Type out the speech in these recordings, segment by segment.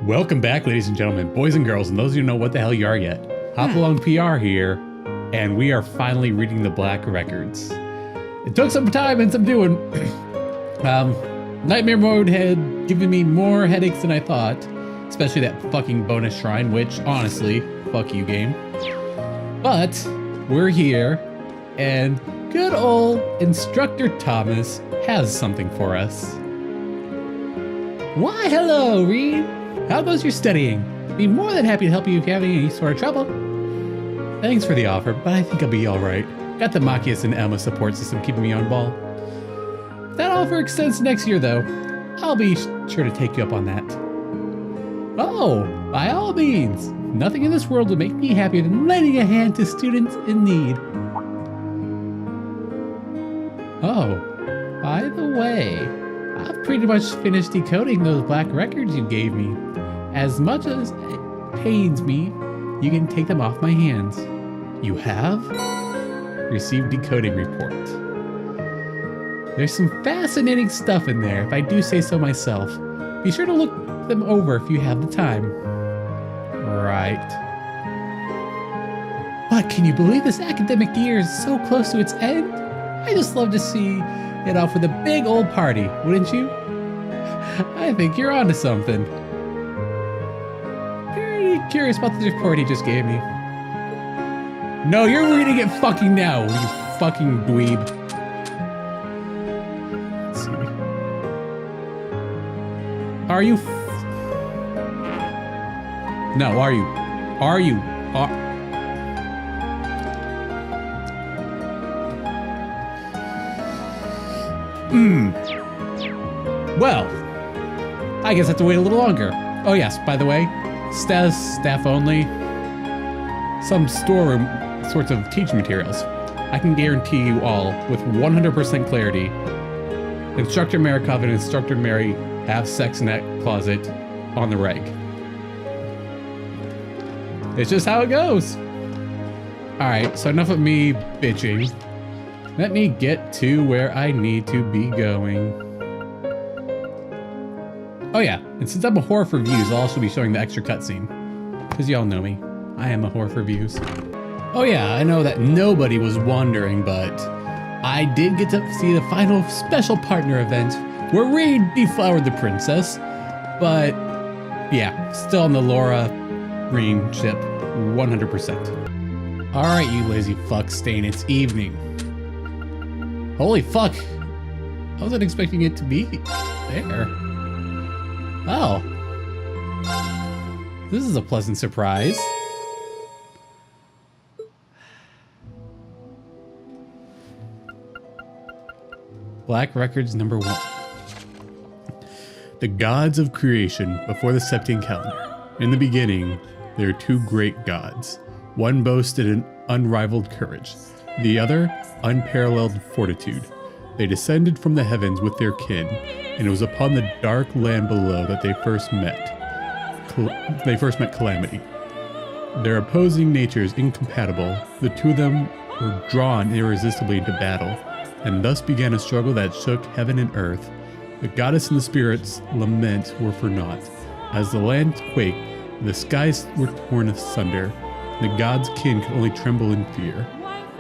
Welcome back, ladies and gentlemen, boys and girls, and those who know what the hell you are yet. Hopalong PR here, and we are finally reading the Black Records. It took some time and some doing. Nightmare mode had given me more headaches than I thought, especially that fucking bonus shrine, which, honestly, fuck you, game. But we're here, and good old Instructor Thomas has something for us. Why, hello, Reed. How goes your studying? Be more than happy to help you if you're having any sort of trouble. Thanks for the offer, but I think I'll be alright. Got the Machias and Emma support system keeping me on ball. That offer extends next year, though. I'll be sure to take you up on that. Oh, by all means. Nothing in this world would make me happier than lending a hand to students in need. Oh, by the way, I've pretty much finished decoding those Black Records you gave me. As much as it pains me, you can take them off my hands. You have? Received decoding report. There's some fascinating stuff in there, if I do say so myself. Be sure to look them over if you have the time. Right. But can you believe this academic year is so close to its end? I just love to see it off with a big old party, wouldn't you? I think you're onto something. Pretty curious about the report he just gave me. No, you're reading it fucking now, you fucking dweeb. Let's see. Are you? No, are you? Are you? Well, I guess I have to wait a little longer. Oh yes, by the way, staff only. Some storeroom sorts of teaching materials. I can guarantee you all with 100% clarity. Instructor Marikov and Instructor Mary have sex in that closet on the reg. It's just how it goes. Alright, so enough of me bitching. Let me get to where I need to be going. Oh yeah, and since I'm a whore for views, I'll also be showing the extra cutscene. Because y'all know me, I am a whore for views. Oh yeah, I know that nobody was wondering, but I did get to see the final special partner event where Reed deflowered the princess. But yeah, still on the Laura Green ship, 100%. Alright, you lazy fuck stain, it's evening. Holy fuck, I wasn't expecting it to be there. Oh. This is a pleasant surprise. Black Records number 1. The gods of creation before the Septian calendar. In the beginning, there are two great gods. One boasted an unrivaled courage, the other unparalleled fortitude. They descended from the heavens with their kin, and it was upon the dark land below that they first met. Calamity. Their opposing natures incompatible, the two of them were drawn irresistibly into battle, and thus began a struggle that shook heaven and earth. The goddess and the spirit's lament were for naught. As the land quaked, the skies were torn asunder. The gods' kin could only tremble in fear.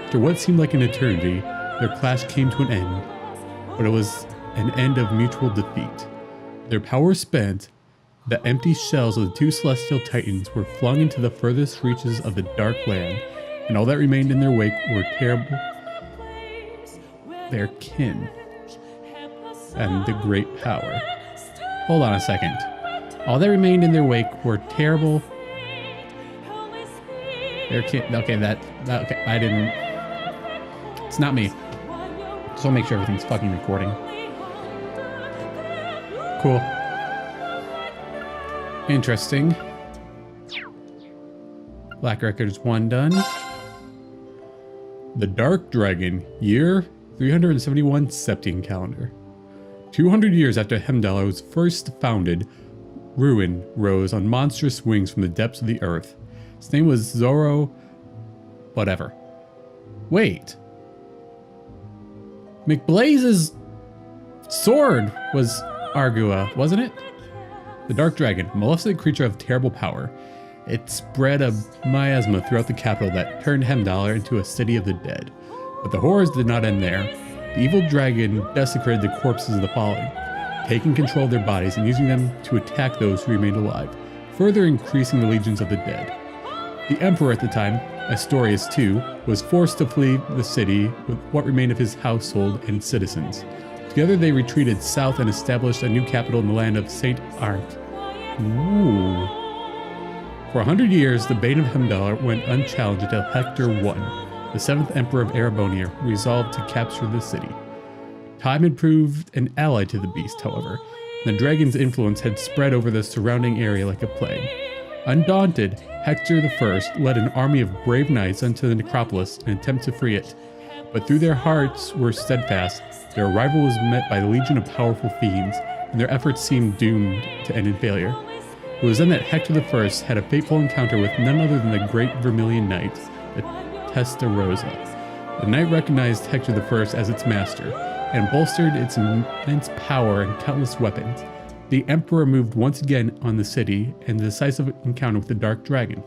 After what seemed like an eternity, their clash came to an end, but it was an end of mutual defeat. Their power spent, the empty shells of the two celestial titans were flung into the furthest reaches of the dark land, and all that remained in their wake were their kin, and the great power. Hold on a second. All that remained in their wake were terrible. Their kin. Okay, okay, I didn't. It's not me. Just want to make sure everything's fucking recording. Cool. Interesting. Black Records 1 done. The Dark Dragon, year 371 Septian calendar. 200 years after Heimdall was first founded, ruin rose on monstrous wings from the depths of the earth. His name was Zoro... whatever. Wait. McBlaze's sword was Argua, wasn't it? The Dark Dragon, a maleficent creature of terrible power. It spread a miasma throughout the capital that turned Hemdalar into a city of the dead. But the horrors did not end there. The evil dragon desecrated the corpses of the fallen, taking control of their bodies and using them to attack those who remained alive, further increasing the legions of the dead. The emperor at the time, Astorius II, was forced to flee the city with what remained of his household and citizens. Together they retreated south and established a new capital in the land of Saint Arc. Ooh. For 100 years, the Bane of Hemdalar went unchallenged until Hector I, the 7th Emperor of Erebonia, resolved to capture the city. Time had proved an ally to the beast, however, and the dragon's influence had spread over the surrounding area like a plague. Undaunted, Hector I led an army of brave knights onto the necropolis in an attempt to free it, but through their hearts were steadfast, their arrival was met by a legion of powerful fiends, and their efforts seemed doomed to end in failure. It was then that Hector I had a fateful encounter with none other than the great Vermilion Knight, the Testarossa. The knight recognized Hector I as its master, and bolstered its immense power and countless weapons. The emperor moved once again on the city and the decisive encounter with the Dark Dragon.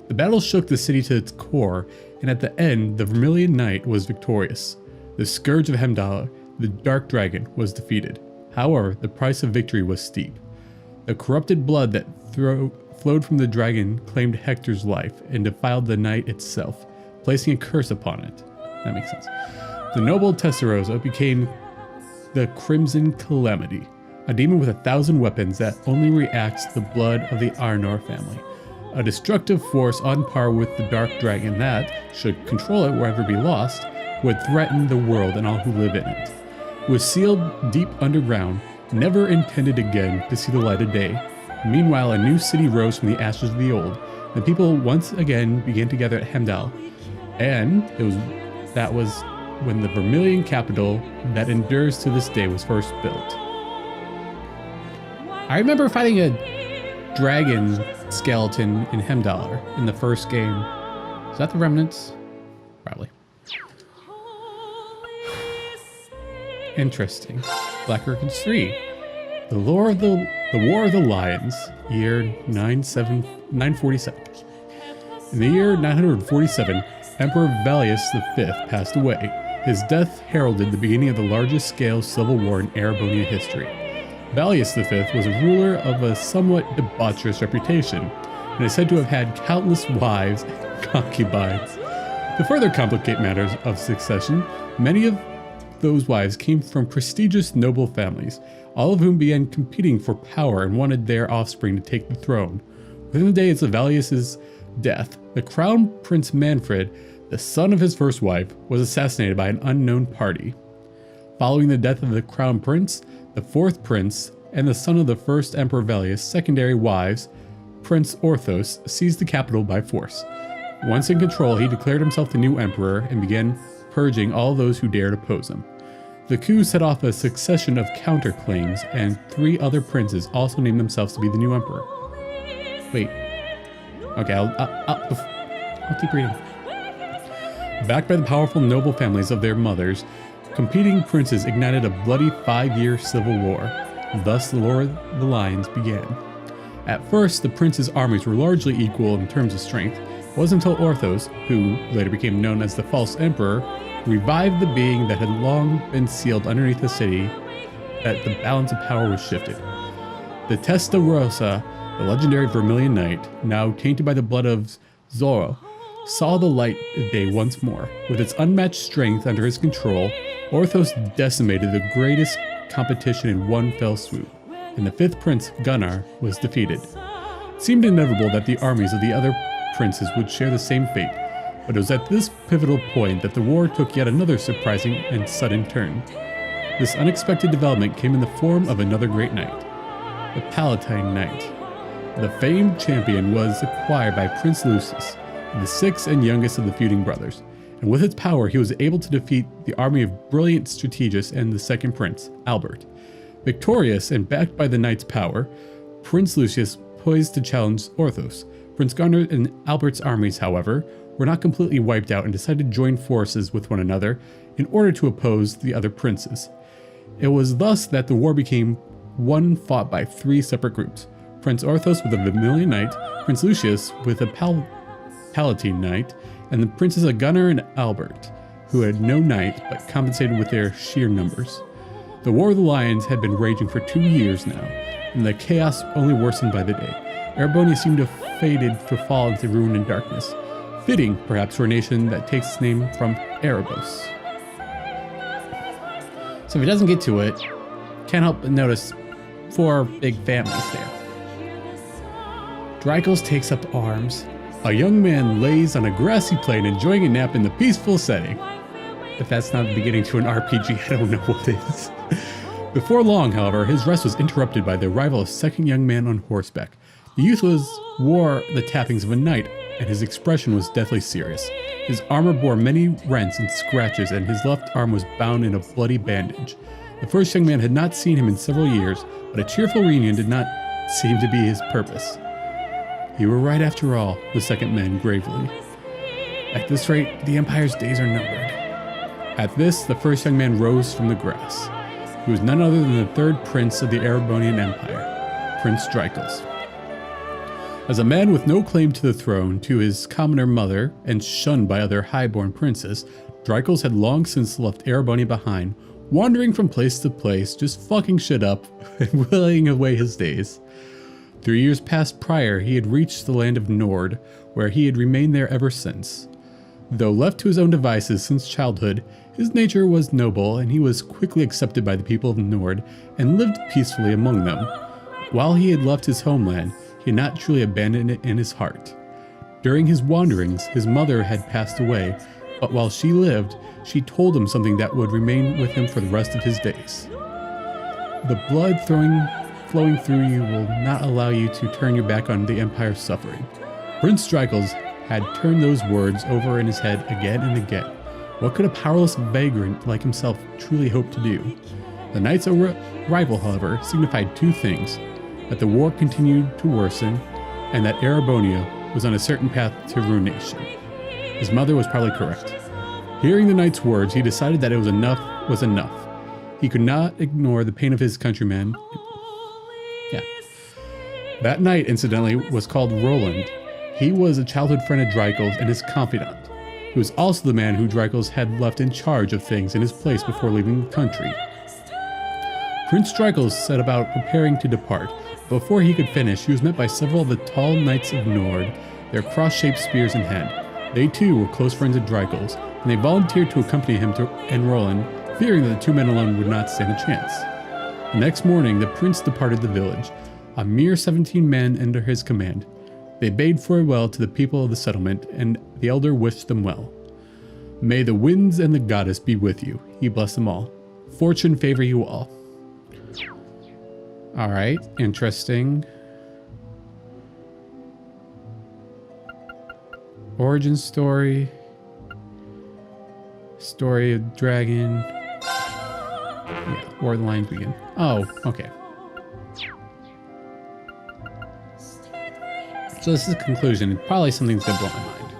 The battle shook the city to its core, and at the end, the Vermilion Knight was victorious. The scourge of Hemdalar, the Dark Dragon, was defeated. However, the price of victory was steep. The corrupted blood that flowed from the dragon claimed Hector's life and defiled the knight itself, placing a curse upon it. That makes sense. The noble Testarossa became the Crimson Calamity, a demon with 1,000 weapons that only reacts to the blood of the Arnor family. A destructive force on par with the Dark Dragon that, should control it or ever be lost, would threaten the world and all who live in it. It was sealed deep underground, never intended again to see the light of day. Meanwhile, a new city rose from the ashes of the old. The people once again began to gather at Hemdal, and that was when the Vermilion capital that endures to this day was first built. I remember fighting a dragon skeleton in Hemdalar in the first game. Is that the remnants? Probably. Interesting. Black Records 3. The War of the Lions, year 947. In the year 947, Emperor Valius V passed away. His death heralded the beginning of the largest-scale civil war in Erebonia history. Valius V was a ruler of a somewhat debaucherous reputation, and is said to have had countless wives and concubines. To further complicate matters of succession, many of those wives came from prestigious noble families, all of whom began competing for power and wanted their offspring to take the throne. Within the days of Valius's death, the Crown Prince Manfred, the son of his first wife, was assassinated by an unknown party. Following the death of the Crown Prince, the fourth prince, and the son of the first Emperor Valius' secondary wives, Prince Orthos, seized the capital by force. Once in control, he declared himself the new emperor and began purging all those who dared oppose him. The coup set off a succession of counterclaims, and 3 other princes also named themselves to be the new emperor. Wait. Okay, I'll keep reading. Backed by the powerful noble families of their mothers, competing princes ignited a bloody 5-year civil war. Thus the War of the Lions began. At first, the princes' armies were largely equal in terms of strength. It wasn't until Orthos, who later became known as the False Emperor, revived the being that had long been sealed underneath the city, that the balance of power was shifted. The Testarossa, the legendary Vermilion Knight, now tainted by the blood of Zorro, saw the light of day once more. With its unmatched strength under his control, Orthos decimated the greatest competition in one fell swoop, and the 5th prince, Gunnar, was defeated. It seemed inevitable that the armies of the other princes would share the same fate, but it was at this pivotal point that the war took yet another surprising and sudden turn. This unexpected development came in the form of another great knight, the Palatine Knight. The famed champion was acquired by Prince Lucius, the 6th and youngest of the feuding brothers, and with its power he was able to defeat the army of brilliant strategists and the 2nd prince, Albert. Victorious and backed by the knight's power, Prince Lucius poised to challenge Orthos. Prince Gunnar and Albert's armies, however, were not completely wiped out and decided to join forces with one another in order to oppose the other princes. It was thus that the war became one fought by 3 separate groups. Prince Orthos with a Vermilion Knight, Prince Lucius with a Palatine Knight, and the Princes of Gunnar and Albert, who had no knight but compensated with their sheer numbers. The War of the Lions had been raging for 2 years now, and the chaos only worsened by the day. Erebonia seemed to have faded to fall into ruin and darkness, fitting perhaps for a nation that takes its name from Erebos. So if he doesn't get to it, can't help but notice 4 big families there. Drykos takes up arms. A young man lays on a grassy plain enjoying a nap in the peaceful setting. If that's not the beginning to an RPG, I don't know what is. Before long, however, his rest was interrupted by the arrival of a second young man on horseback. The youth wore the trappings of a knight, and his expression was deathly serious. His armor bore many rents and scratches, and his left arm was bound in a bloody bandage. The first young man had not seen him in several years, but a cheerful reunion did not seem to be his purpose. "You were right after all," the second man gravely. "At this rate, the Empire's days are numbered." At this, the first young man rose from the grass. He was none other than the 3rd prince of the Erebonian Empire, Prince Drykos. As a man with no claim to the throne, to his commoner mother, and shunned by other highborn princes, Drykos had long since left Erebonia behind, wandering from place to place, just fucking shit up and willing away his days. 3 years past prior, he had reached the land of Nord, where he had remained there ever since. Though left to his own devices since childhood, his nature was noble, and he was quickly accepted by the people of Nord and lived peacefully among them. While he had left his homeland, he had not truly abandoned it in his heart. During his wanderings, his mother had passed away, but while she lived, she told him something that would remain with him for the rest of his days. "The blood flowing through you will not allow you to turn your back on the Empire's suffering." Prince Drykos had turned those words over in his head again and again. What could a powerless vagrant like himself truly hope to do? The knight's arrival, however, signified 2 things: that the war continued to worsen, and that Erebonia was on a certain path to ruination. His mother was probably correct. Hearing the knight's words, he decided that it was enough. He could not ignore the pain of his countrymen. That knight, incidentally, was called Roland. He was a childhood friend of Drykos and his confidant. He was also the man who Drykos had left in charge of things in his place before leaving the country. Prince Drykos set about preparing to depart. Before he could finish, he was met by several of the tall knights of Nord, their cross-shaped spears in hand. They too were close friends of Drykos, and they volunteered to accompany him and Roland, fearing that the 2 men alone would not stand a chance. The next morning, the prince departed the village. A mere 17 men under his command. They bade farewell to the people of the settlement, and the elder wished them well. "May the winds and the goddess be with you," he blessed them all. "Fortune favor you all." Alright, interesting. Origin story. Story of dragon. Yeah, War of the Lions begin. Oh, okay. So this is the conclusion. Probably something's gonna blow my mind.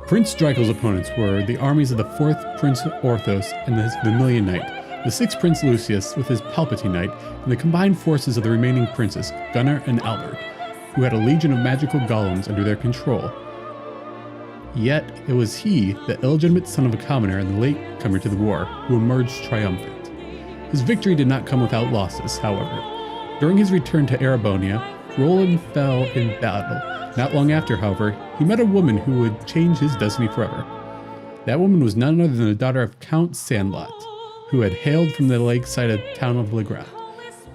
Prince Drykos' opponents were the armies of the 4th Prince Orthos and his Vermilion Knight, the 6th Prince Lucius with his Palatine Knight, and the combined forces of the remaining princes, Gunnar and Albert, who had a legion of magical golems under their control. Yet it was he, the illegitimate son of a commoner and the latecomer to the war, who emerged triumphant. His victory did not come without losses, however. During his return to Erebonia, Roland fell in battle. Not long after, however, he met a woman who would change his destiny forever. That woman was none other than the daughter of Count Sandlot, who had hailed from the lakeside town of Legra.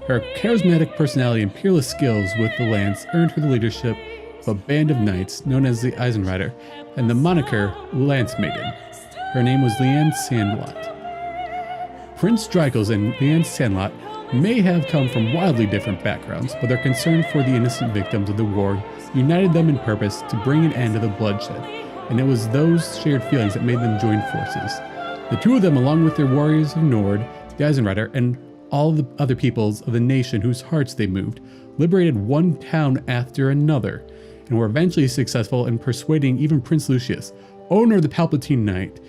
Her charismatic personality and peerless skills with the lance earned her the leadership of a band of knights known as the Eisenrider and the moniker Lance Maiden. Her name was Leanne Sandlot. Prince Drykos and Leanne Sandlot may have come from wildly different backgrounds, but their concern for the innocent victims of the war united them in purpose to bring an end to the bloodshed, and it was those shared feelings that made them join forces. The 2 of them, along with their warriors of Nord, the Eisenrider, and all the other peoples of the nation whose hearts they moved, liberated one town after another, and were eventually successful in persuading even Prince Lucius, owner of the Palatine Knight,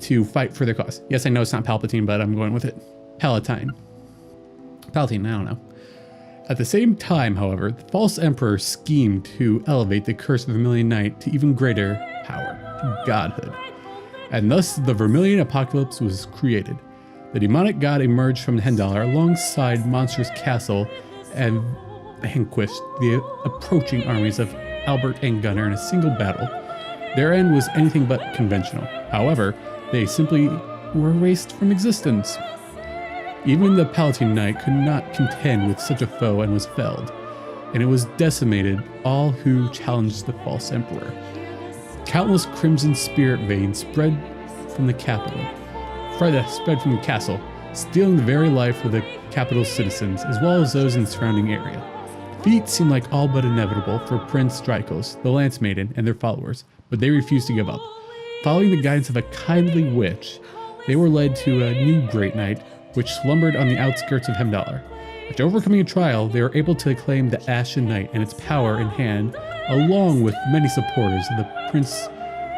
to fight for their cause. Yes, I know it's not Palpatine, but I'm going with it. Palatine. Palatine, I don't know. At the same time, however, the false emperor schemed to elevate the curse of the Vermilion Knight to even greater power, to godhood. And thus the Vermilion Apocalypse was created. The demonic god emerged from Hendar alongside Monster's castle and vanquished the approaching armies of Albert and Gunnar in a single battle. Their end was anything but conventional. However, they simply were erased from existence. Even the Palatine Knight could not contend with such a foe and was felled, and it was decimated all who challenged the false emperor. Countless crimson spirit veins spread from the castle, stealing the very life of the capital's citizens, as well as those in the surrounding area. Defeat seemed like all but inevitable for Prince Drykos, the Lance Maiden, and their followers, but they refused to give up. Following the guidance of a kindly witch, they were led to a new Great Knight, which slumbered on the outskirts of Hemdalar. After overcoming a trial, they were able to claim the Ashen Knight and its power in hand, along with many supporters of the Prince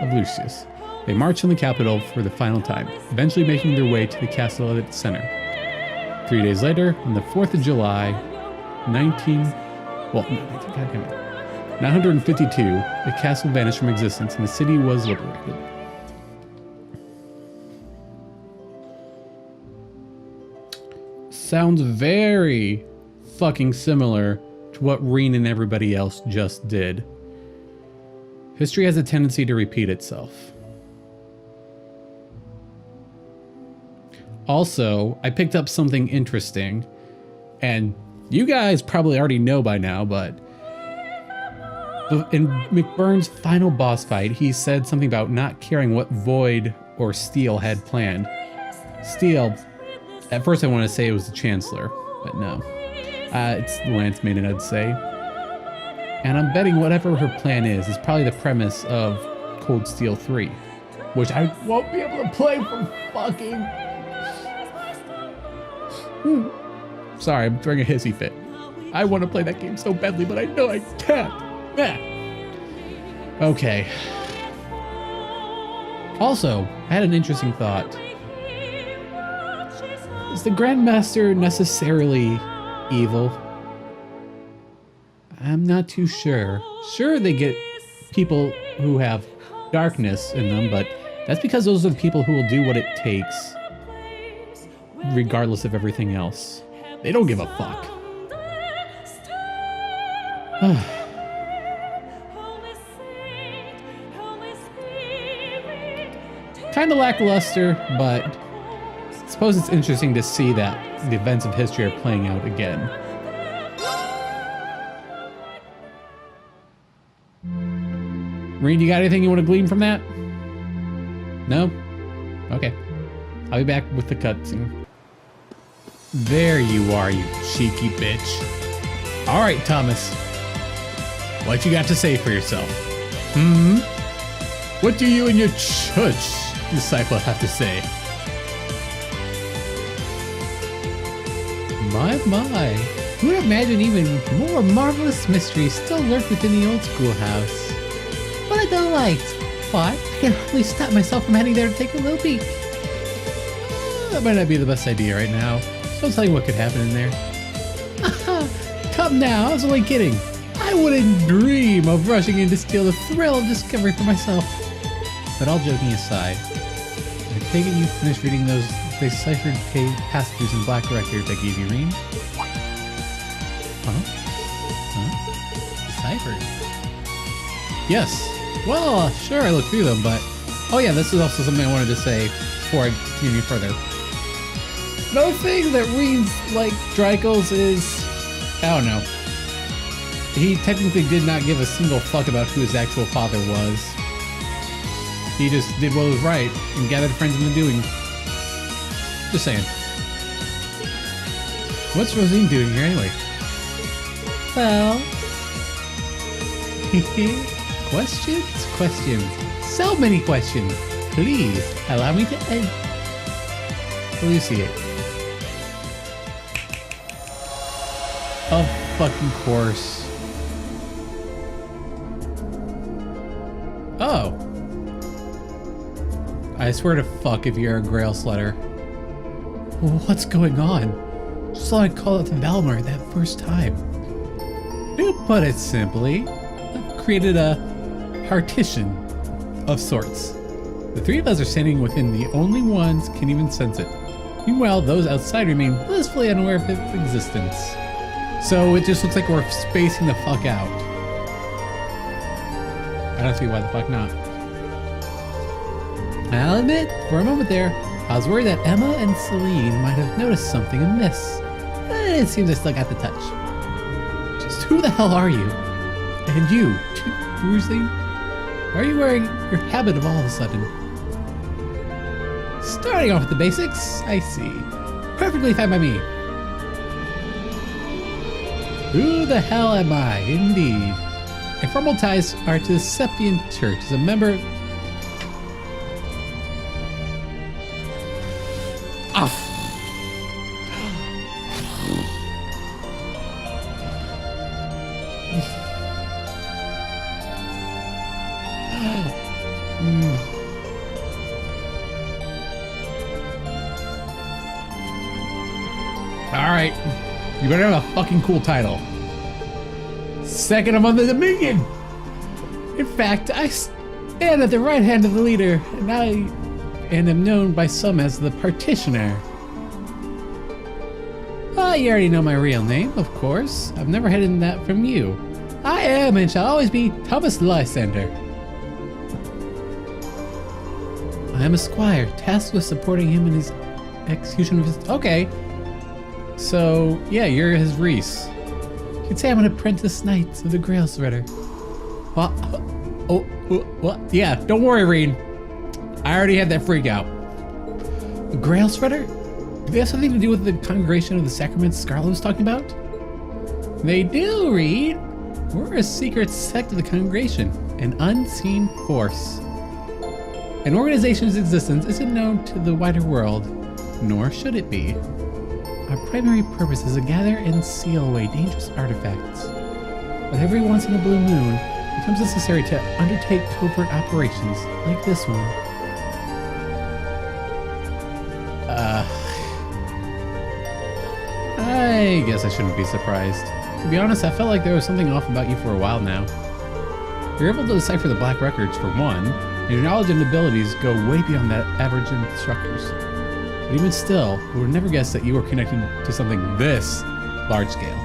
of Lucius. They marched on the capital for the final time, eventually making their way to the castle at its center. 3 days later, on the 4th of July, 952, the castle vanished from existence and the city was liberated. Sounds very fucking similar to what Reen and everybody else just did. History has a tendency to repeat itself. Also, I picked up something interesting, and you guys probably already know by now, but in McBurn's final boss fight, he said something about not caring what Void or Steel had planned. Steel, at first I want to say it was the Chancellor, but no. It's the Lance Maiden, I'd say. And I'm betting whatever her plan is probably the premise of Cold Steel 3, which I won't be able to play for fucking... Sorry, I'm throwing a hissy fit. I want to play that game so badly, but I know I can't. Okay. Also, I had an interesting thought. Is the Grandmaster necessarily evil? I'm not too sure. Sure, they get people who have darkness in them, but that's because those are the people who will do what it takes, regardless of everything else. They don't give a fuck. Kind of lackluster, but I suppose it's interesting to see that the events of history are playing out again. Reed, you got anything you want to glean from that? No? Okay. I'll be back with the cutscene. There you are, you cheeky bitch. All right, Thomas. What you got to say for yourself? What do you and your church disciple have to say? My. Who would imagine even more marvelous mysteries still lurk within the old schoolhouse? What a delight! Why, I can hardly stop myself from heading there to take a little peek. That might not be the best idea right now. Don't tell you what could happen in there. Come now, I was only kidding. I wouldn't dream of rushing in to steal the thrill of discovery for myself. But all joking aside, I take it you finished reading those deciphered passages in Black Records I gave you, Reem? Huh? Deciphered? Yes. Well, sure, I looked through them, but... Oh yeah, this is also something I wanted to say before I continue further. Another thing that reads like Drykos is... I don't know. He technically did not give a single fuck about who his actual father was. He just did what was right and gathered friends in the doing. Just saying. What's Rosine doing here anyway? Well... Questions. So many questions. Please, allow me to elucidate. Of fucking course. Oh. I swear to fuck if you're a Grail Slutter. What's going on? So I called out to Valmar that first time. To put it simply, I've created a partition of sorts. The three of us are standing within the only ones can even sense it. Meanwhile, those outside remain blissfully unaware of its existence. So it just looks like we're spacing the fuck out. I don't see why the fuck not. I'll admit, for a moment there, I was worried that Emma and Celine might have noticed something amiss. It seems I still got the touch. Just who the hell are you? And you, too, Bruising? Why are you wearing your habit of all of a sudden? Starting off with the basics, I see. Perfectly fine by me. Who the hell am I, indeed? My formal ties are to the Seppian Church as a member. Alright, you better have a fucking cool title. Second among the Dominion! In fact, I stand at the right hand of the leader, and am known by some as the Partitioner. You already know my real name, of course. I've never hidden that from you. I am and shall always be Thomas Lysander. I am a squire, tasked with supporting him in his execution of his... Okay. So, yeah, you're his Reese. You could say I'm an apprentice knight of the Grail Shredder. What? What? Yeah, don't worry, Reed. I already had that freak out. The Grail Shredder? Do they have something to do with the Congregation of the Sacraments Scarlet was talking about? They do, Reed. We're a secret sect of the Congregation, an unseen force. An organization's existence isn't known to the wider world, nor should it be. Our primary purpose is to gather and seal away dangerous artifacts. But every once in a blue moon, it becomes necessary to undertake covert operations like this one. I guess I shouldn't be surprised. To be honest, I felt like there was something off about you for a while now. You're able to decipher the Black Records for one, and your knowledge and abilities go way beyond that average instructors. But even still, we would never guess that you were connected to something this large scale.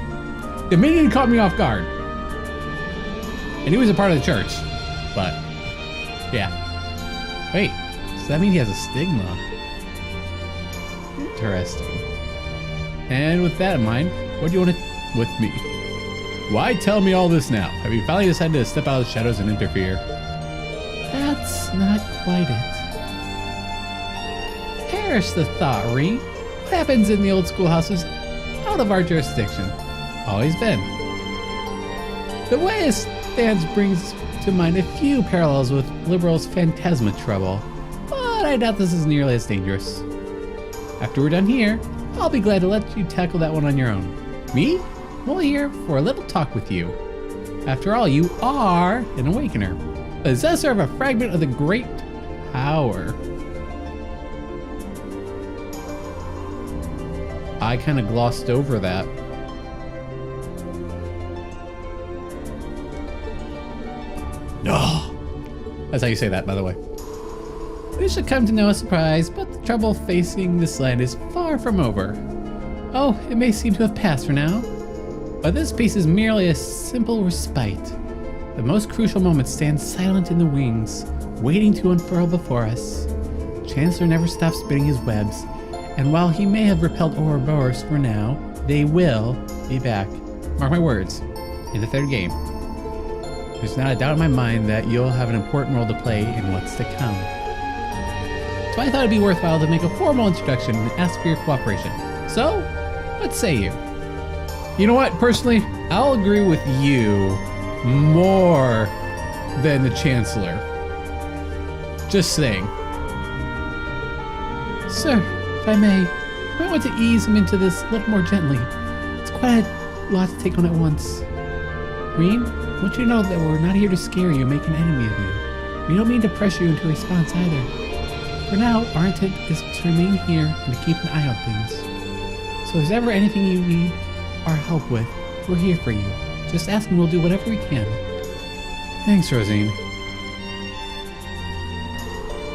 Dominion caught me off guard. And he was a part of the church. But, yeah. Wait, does that mean he has a stigma? Interesting. And with that in mind, what do you want to with me? Why tell me all this now? Have you finally decided to step out of the shadows and interfere? That's not quite it. Perish the thought, Ree. What happens in the old schoolhouse is out of our jurisdiction. Always been. The way it stands brings to mind a few parallels with Liberal's Phantasma trouble, but I doubt this is nearly as dangerous. After we're done here, I'll be glad to let you tackle that one on your own. Me? Well, here for a little talk with you. After all, you are an Awakener, possessor of a fragment of the Great Power. I kind of glossed over that. No. That's how you say that, by the way. This should come to no surprise, but the trouble facing this land is far from over. Oh, it may seem to have passed for now, but this piece is merely a simple respite. The most crucial moment stands silent in the wings, waiting to unfurl before us. Chancellor never stops spinning his webs, and while he may have repelled Ouroboros for now, they will be back. Mark my words, in the third game. There's not a doubt in my mind that you'll have an important role to play in what's to come. So I thought it'd be worthwhile to make a formal introduction and ask for your cooperation. So, what say you? You know what, personally, I'll agree with you more than the Chancellor. Just saying. Sir, if I may, I might want to ease him into this a little more gently. It's quite a lot to take on at once. Green, I want you to know that we're not here to scare you and make an enemy of you. We don't mean to pressure you into response either. For now, our intent is to remain here and to keep an eye on things. So if there's ever anything you need our help with, we're here for you. Just ask and we'll do whatever we can. Thanks, Rosine.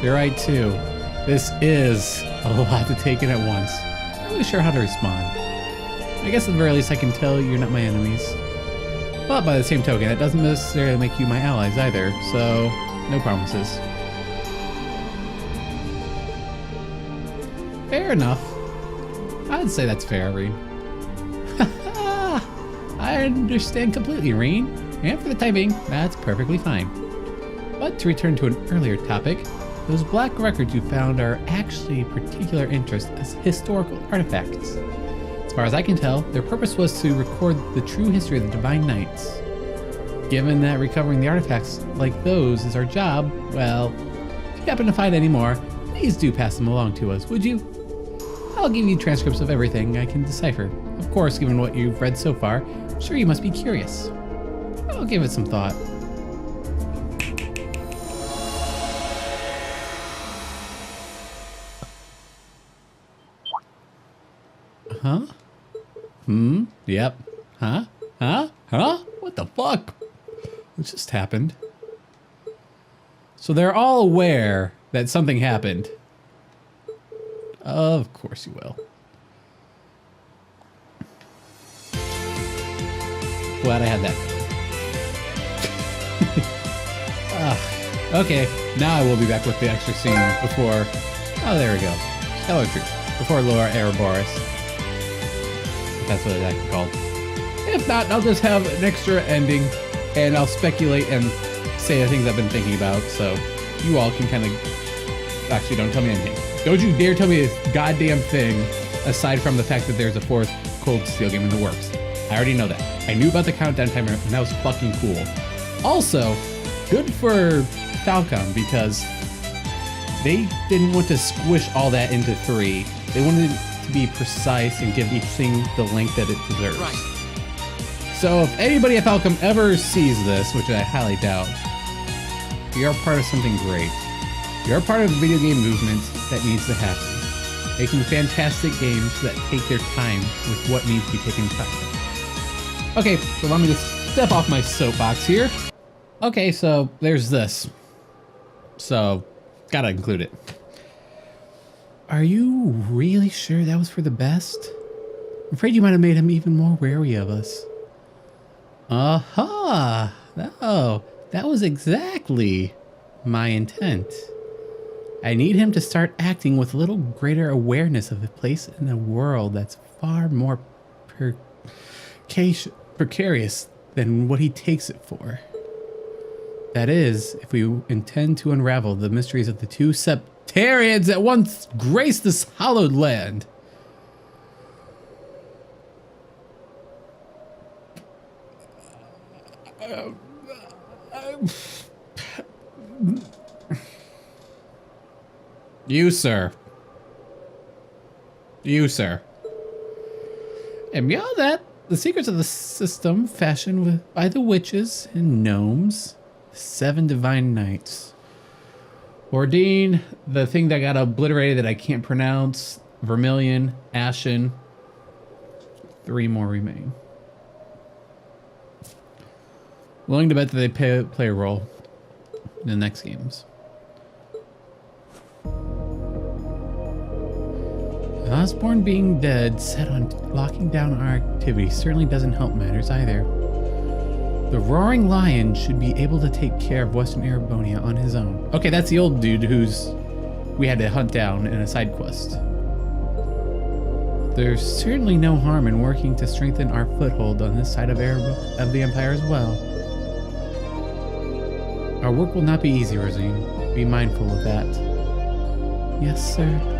You're right, too. This is a lot to take in at once. I'm not really sure how to respond. I guess at the very least I can tell you're not my enemies. But by the same token, that doesn't necessarily make you my allies either, so no promises. Fair enough. I'd say that's fair, Reed. I understand completely, Reen. And for the time being, that's perfectly fine. But to return to an earlier topic, those black records you found are actually of particular interest as historical artifacts. As far as I can tell, their purpose was to record the true history of the Divine Knights. Given that recovering the artifacts like those is our job, well, if you happen to find any more, please do pass them along to us, would you? I'll give you transcripts of everything I can decipher. Of course, given what you've read so far, I'm sure you must be curious. I'll give it some thought. Huh? Yep. Huh? What the fuck? What just happened? So they're all aware that something happened. Of course you will. Glad I had that. Okay, now I will be back with the extra scene before... Oh, there we go. Hello, Truth. Before Laura Ouroboros. That's what it's actually called. If not, I'll just have an extra ending, and I'll speculate and say the things I've been thinking about, so you all can kind of... Actually, don't tell me anything. Don't you dare tell me this goddamn thing, aside from the fact that there's a fourth Cold Steel game in the works. I already know that. I knew about the countdown timer, and that was fucking cool. Also, good for Falcom, because they didn't want to squish all that into 3. They wanted to be precise and give each thing the length that it deserves. Right. So if anybody at Falcom ever sees this, which I highly doubt, you're part of something great. You're a part of the video game movement that needs to happen. Making fantastic games that take their time with what needs to be taken time. Okay, so let me just step off my soapbox here. Okay, so there's this. So, gotta include it. Are you really sure that was for the best? I'm afraid you might have made him even more wary of us. Aha! Oh, that was exactly my intent. I need him to start acting with a little greater awareness of the place in the world that's far more precarious than what he takes it for. That is, if we intend to unravel the mysteries of the two Septarians that once graced this hallowed land. You, sir. And beyond that, the secrets of the system fashioned by the witches and gnomes, the 7 divine knights. Ordine, the thing that got obliterated that I can't pronounce, Vermilion, Ashen. 3 more remain. Willing to bet that they play a role in the next games. Osborne being dead, set on locking down our activity, certainly doesn't help matters either. The Roaring Lion should be able to take care of Western Erebonia on his own. Okay, that's the old dude we had to hunt down in a side quest. There's certainly no harm in working to strengthen our foothold on this side of the Empire as well. Our work will not be easy, Rosine. Be mindful of that. Yes, sir.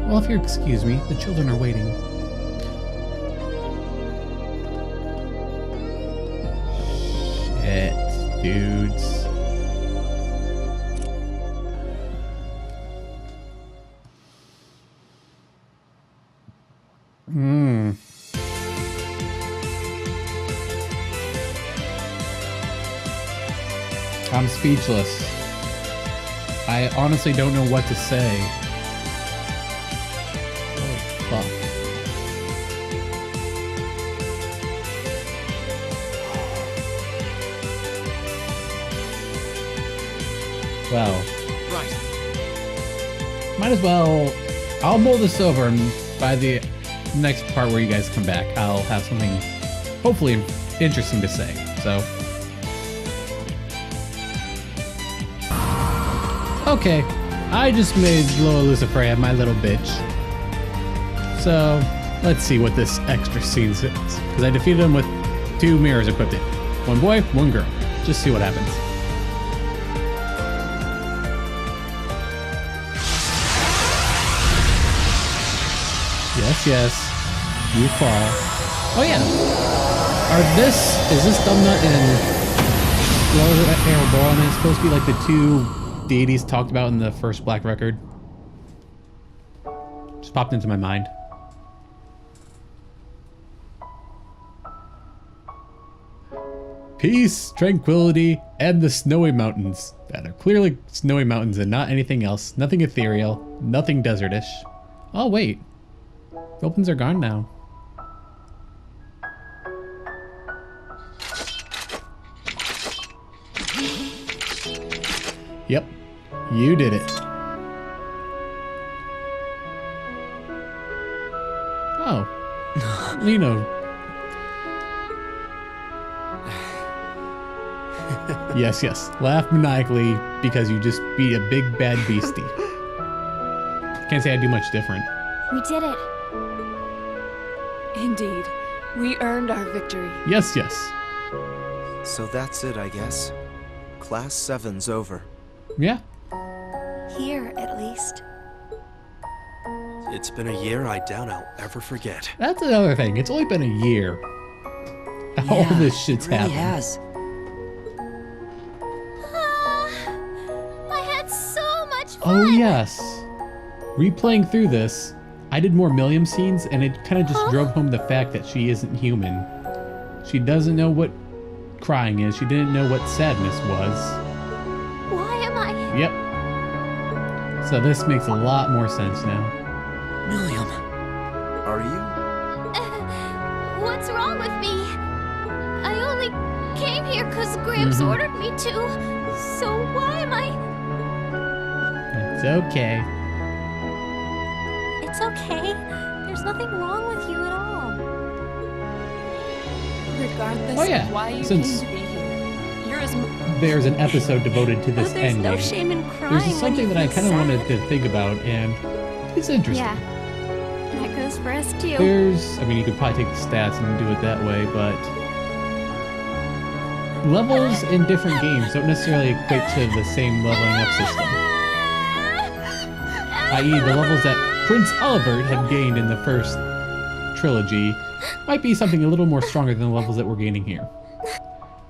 Well, if you'll excuse me, the children are waiting. Shit, dudes. I'm speechless. I honestly don't know what to say. Fuck. Well, Right. might as well. I'll mull this over, and by the next part where you guys come back, I'll have something hopefully interesting to say. So, okay, I just made Lola Lucifera my little bitch. So, let's see what this extra scene is. Because I defeated him with 2 mirrors equipped in. 1 boy, 1 girl. Just see what happens. Yes, yes. You fall. Oh yeah. Is this Dumbnut and Airborne? It's supposed to be like the 2 deities talked about in the first Black Record. Just popped into my mind. Peace, tranquility, and the snowy mountains. That are clearly snowy mountains and not anything else. Nothing ethereal, nothing desertish. Oh wait. The opens are gone now. Yep, you did it. Oh, you know. Yes, yes. Laugh maniacally because you just beat a big bad beastie. Can't say I do much different. We did it. Indeed. We earned our victory. Yes, yes. So that's it, I guess. Class 7's over. Yeah. Here, at least. It's been a year I doubt I'll ever forget. That's another thing. It's only been a year. All this shit's it really happened. has. I had so much fun. Oh, yes. Replaying through this, I did more Milliam scenes, and it kind of just drove home the fact that she isn't human. She doesn't know what crying is. She didn't know what sadness was. Why am I? Yep. So this makes a lot more sense now. William. Are you? What's wrong with me? I only came here because Gramps ordered me to. So why am I? It's okay. It's okay. There's nothing wrong with you at all. Regardless Oh, yeah. of why you Since came to be here, you're as there's an episode devoted to this but there's ending. no shame in crying. There's when something you that I feel kind of wanted sad. to think about, and it's interesting. Yeah, that goes for us too. I mean, you could probably take the stats and do it that way, but levels in different games don't necessarily equate to the same leveling up system. I.e., the levels that Prince Olivert had gained in the first trilogy might be something a little more stronger than the levels that we're gaining here.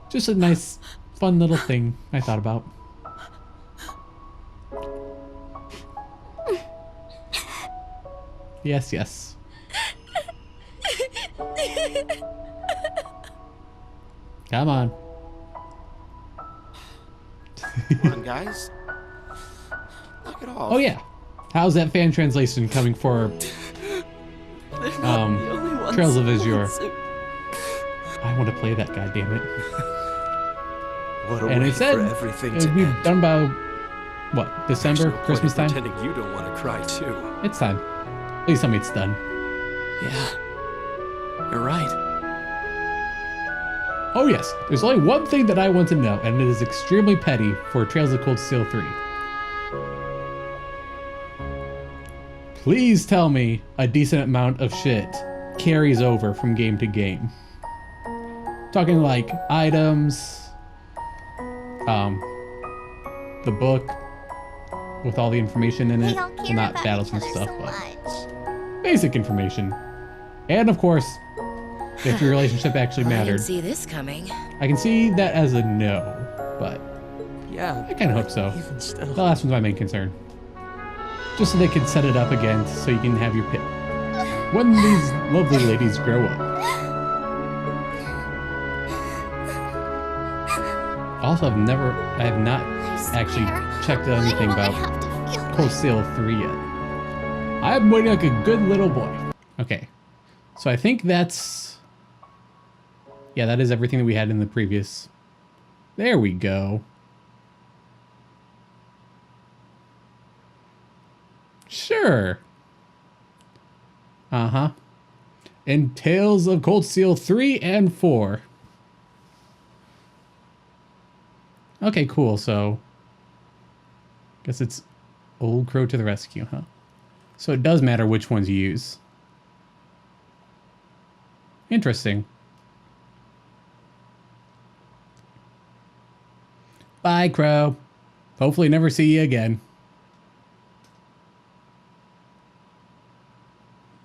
Just a nice, fun little thing I thought about. Yes, yes. Come on. Come on, guys. Knock it off. Oh yeah. How's that fan translation coming for Trails of Azure? I want to play that, goddammit. What a And way it said for everything it to would be end. done by what? December, There's no point Christmas in time? Pretending you don't want to cry too. It's time. Please tell me it's done. Yeah. You're right. Oh yes, there's only one thing that I want to know, and it is extremely petty for Trails of Cold Steel 3. Please tell me a decent amount of shit carries over from game to game. Talking like items, the book with all the information in it. Well, not battles and stuff, but basic information. And of course, if your relationship actually I mattered. didn't see this coming. I can see that as a no, but Yeah. I kind of hope so. Even still. The last one's my main concern. Just so they can set it up again so you can have your pick. When these lovely ladies grow up. Also, I have not actually checked out anything about Cold Steel 3 yet. I'm waiting like a good little boy. Okay, so I think that's... Yeah, that is everything that we had in the previous. There we go. Sure. Uh-huh. And Tales of Cold Steel 3 and 4. Okay, cool. So, guess it's Old Crow to the rescue, huh? So it does matter which ones you use. Interesting. Bye, Crow. Hopefully never see you again.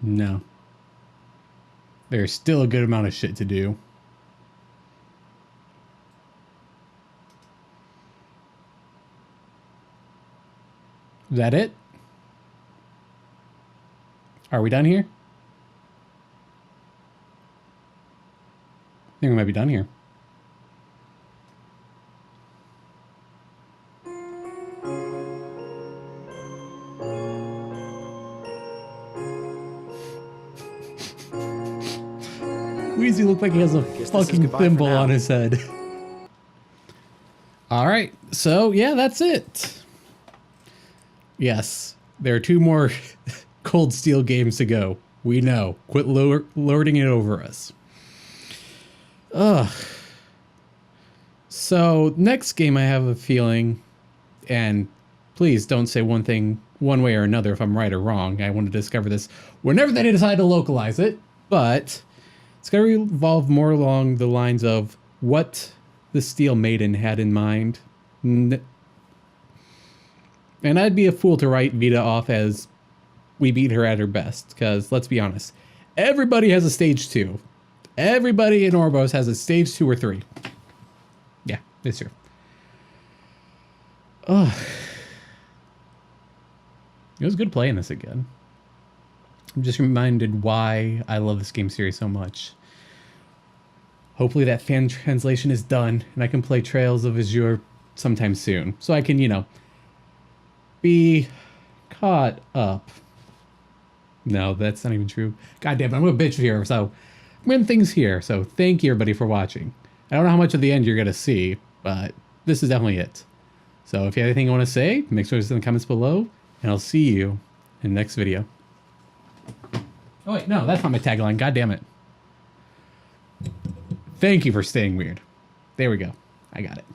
No. There's still a good amount of shit to do. Is that it? Are we done here? I think we might be done here. Wheezy looked like he has a fucking thimble on his head. Alright, so yeah, that's it. Yes, there are 2 more Cold Steel games to go. We know. Quit lording it over us. Ugh. So, next game I have a feeling, and please don't say one thing one way or another if I'm right or wrong. I want to discover this whenever they decide to localize it, but it's going to revolve more along the lines of what the Steel Maiden had in mind. And I'd be a fool to write Vita off as we beat her at her best, because let's be honest, everybody has a stage 2. Everybody in Orbos has a stage 2 or 3. Yeah, it's true. Ugh. It was good playing this again. I'm just reminded why I love this game series so much. Hopefully that fan translation is done and I can play Trails of Azure sometime soon. So I can, you know, be caught up. No, that's not even true. God damn it, I'm gonna bitch here. So I'm gonna end things here. So thank you everybody for watching. I don't know how much of the end you're gonna see, but this is definitely it. So if you have anything you want to say, make sure it's in the comments below, and I'll see you in the next video. Oh wait, no, that's not my tagline. God damn it. Thank you for staying weird. There we go. I got it.